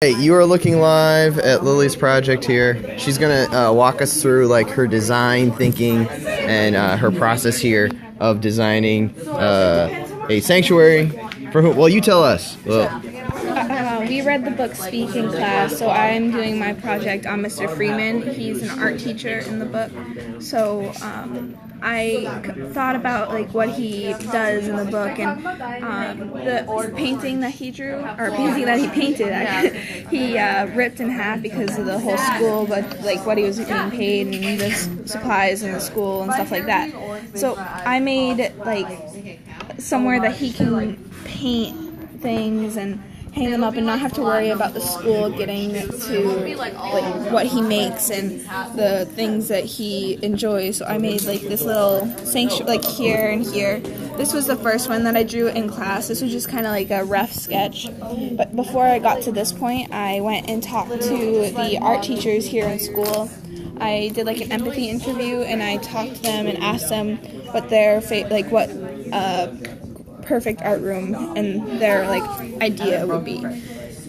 Hey, you are looking live at Lily's project here. She's gonna walk us through like her design thinking and her process here of designing a sanctuary for who? Well, you tell us. Well, we read the book Speak in class, so I'm doing my project on Mr. Freeman. He's an art teacher in the book, so I thought about like what he does in the book and the painting that he drew, or painting that he painted. He ripped in half because of the whole school, but like what he was getting paid and the supplies in the school and stuff like that. So I made like somewhere that he can paint things and hang them up and not have to worry about the school getting to like what he makes and the things that he enjoys. So I made like this little sanctuary like here and here. This was the first one that I drew in class. This was just kind of like a rough sketch. But before I got to this point, I went and talked to the art teachers here in school. I did like an empathy interview and I talked to them and asked them what their perfect art room and their like idea would be.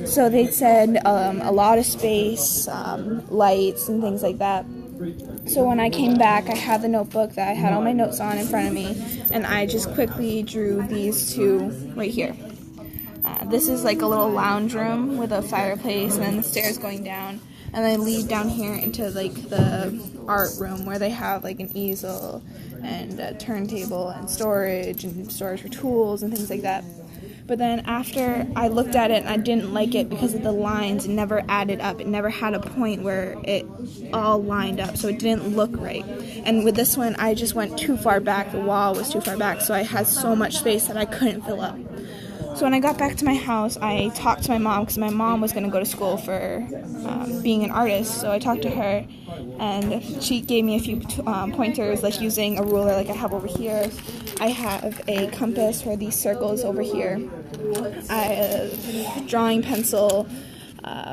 So they said a lot of space, lights and things like that. So when I came back, I had the notebook that I had all my notes on in front of me, and I just quickly drew these two right here. This is like a little lounge room with a fireplace and then the stairs going down, and they lead down here into like the art room where they have like an easel and a turntable and storage for tools and things like that. But then after I looked at it and I didn't like it because of the lines, it never added up. It never had a point where it all lined up, so it didn't look right. And with this one, I just went too far back. The wall was too far back, so I had so much space that I couldn't fill up. So when I got back to my house, I talked to my mom because my mom was going to go to school for being an artist. So I talked to her, and she gave me a few pointers, like using a ruler like I have over here. I have a compass for these circles over here. I have a drawing pencil.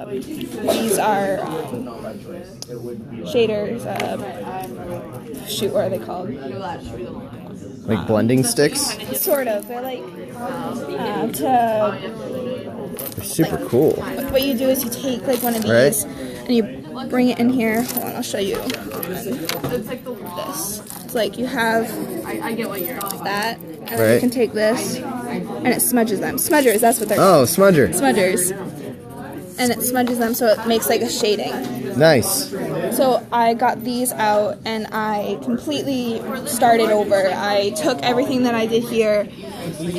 These are shaders. Shoot, what are they called? like blending sticks? Sort of. They're like They're super cool. What you do is you take like one of these and you bring it in here. Hold on, I'll show you. It's like this. It's like you have that, and then you can take this, and it smudges them. Smudgers, that's what they're called. Oh, smudger. Smudgers. And it smudges them so it makes like a shading. Nice. So I got these out and I completely started over. I took everything that I did here.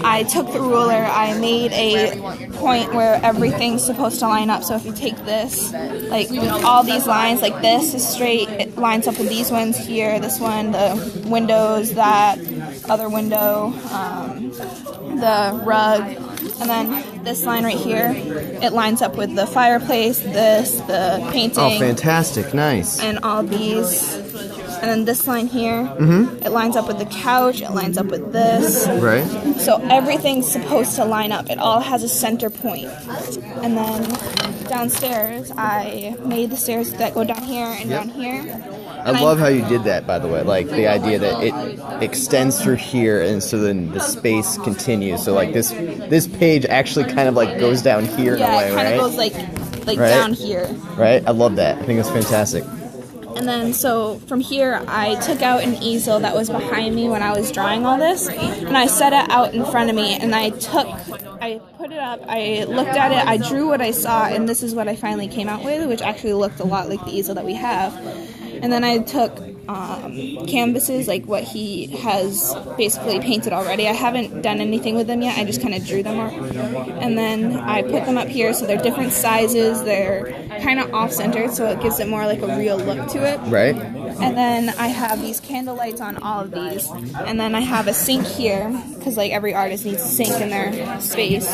I took the ruler. I made a point where everything's supposed to line up. So if you take this, like all these lines, like this is straight. It lines up with these ones here. This one, the windows, that other window, the rug. And then this line right here, it lines up with the fireplace, the painting. Oh, fantastic. Nice. And all these. And then this line here, it lines up with the couch, it lines up with this. Right. So everything's supposed to line up. It all has a center point. And then downstairs, I made the stairs that go down here and down here. I love how you did that, by the way. Like the idea that it extends through here, and so then the space continues. So like this page actually kind of like goes down here in a way, it kind of goes like down here. Right. I love that. I think it's fantastic. And then so from here, I took out an easel that was behind me when I was drawing all this, and I set it out in front of me, and I put it up, I looked at it, I drew what I saw, and this is what I finally came out with, which actually looked a lot like the easel that we have. And then I took canvases, like what he has basically painted already. I haven't done anything with them yet, I just kind of drew them up. And then I put them up here, so they're different sizes, they're kind of off-centered, so it gives it more like a real look to it. Right. And then I have these candle lights on all of these. And then I have a sink here, because like every artist needs a sink in their space.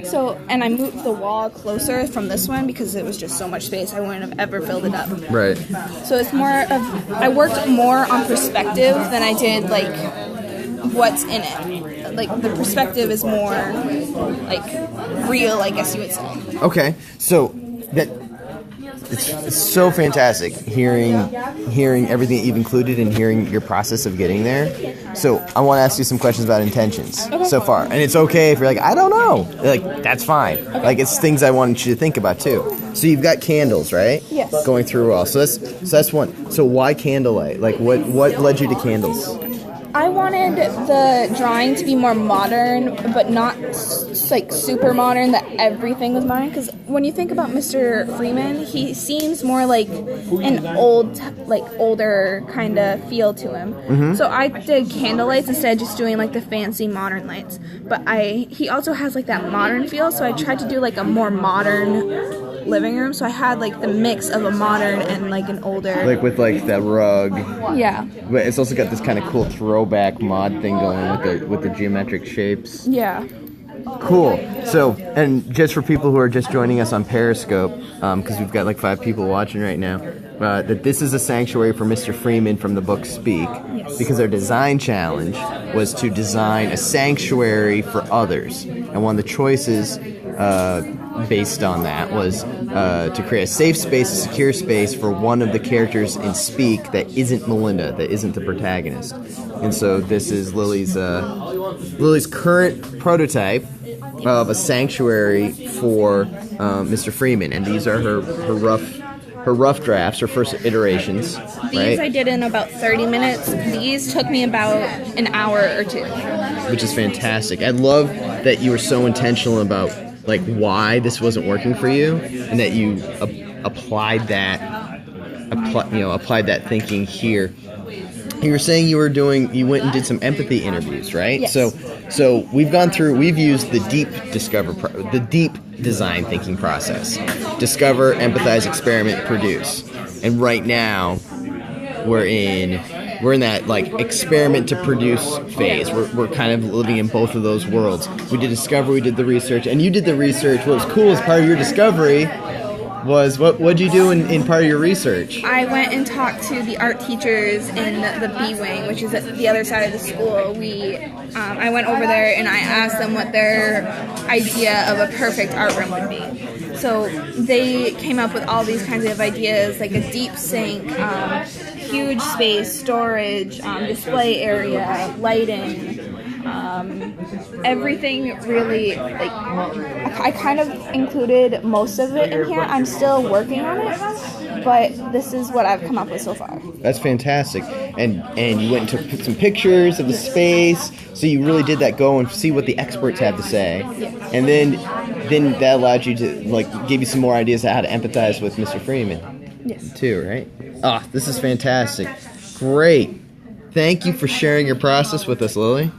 So, and I moved the wall closer from this one because it was just so much space, I wouldn't have ever filled it up. Right. So it's more of, I worked more on perspective than I did like what's in it. Like the perspective is more like real, I guess you would say. Okay, so that it's so fantastic hearing everything that you've included and hearing your process of getting there. So I want to ask you some questions about intentions so far, and it's okay if you're like, I don't know, like that's fine. Like it's things I wanted you to think about too. So you've got candles, right? Yes. Going through all. So that's one. So why candlelight? Like what led you to candles? I wanted the drawing to be more modern, but not like super modern, that everything was modern. Because when you think about Mr. Freeman, he seems more like an older kind of feel to him. Mm-hmm. So I did candlelights instead of just doing like the fancy modern lights. But he also has like that modern feel, so I tried to do like a more modern living room. So I had like the mix of a modern and like an older, like with like that rug. Yeah. But it's also got this kind of cool throwback mod thing going with the geometric shapes. Yeah. Cool. So, and just for people who are just joining us on Periscope, because we've got like 5 people watching right now, that this is a sanctuary for Mr. Freeman from the book Speak, because our design challenge was to design a sanctuary for others, and one of the choices based on that was to create a safe space, a secure space for one of the characters in Speak that isn't Melinda, that isn't the protagonist. And so this is Lily's current prototype of a sanctuary for Mr. Freeman, and these are her rough drafts, her first iterations. These I did in about 30 minutes. These took me about an hour or 2. Which is fantastic. I love that you were so intentional about like why this wasn't working for you, and that you applied that thinking here. You were saying you went and did some empathy interviews, right? Yes. So we've used the deep design thinking process. Discover, empathize, experiment, produce. And right now we're in that like experiment to produce phase. We're kind of living in both of those worlds. We did discovery, we did the research, and you did the research. What was cool as part of your discovery was what'd you do in part of your research? I went and talked to the art teachers in the B wing, which is at the other side of the school. I went over there and I asked them what their idea of a perfect art room would be. So they came up with all these kinds of ideas, like a deep sink, huge space, storage, display area, lighting. Everything really, like, I kind of included most of it in here. I'm still working on it, but this is what I've come up with so far. That's fantastic. And you went and took some pictures of the space, so you really did that go and see what the experts had to say. Yes. And then that allowed you to, like, give you some more ideas on how to empathize with Mr. Freeman. Yes. Too, right? This is fantastic. Great. Thank you for sharing your process with us, Lily.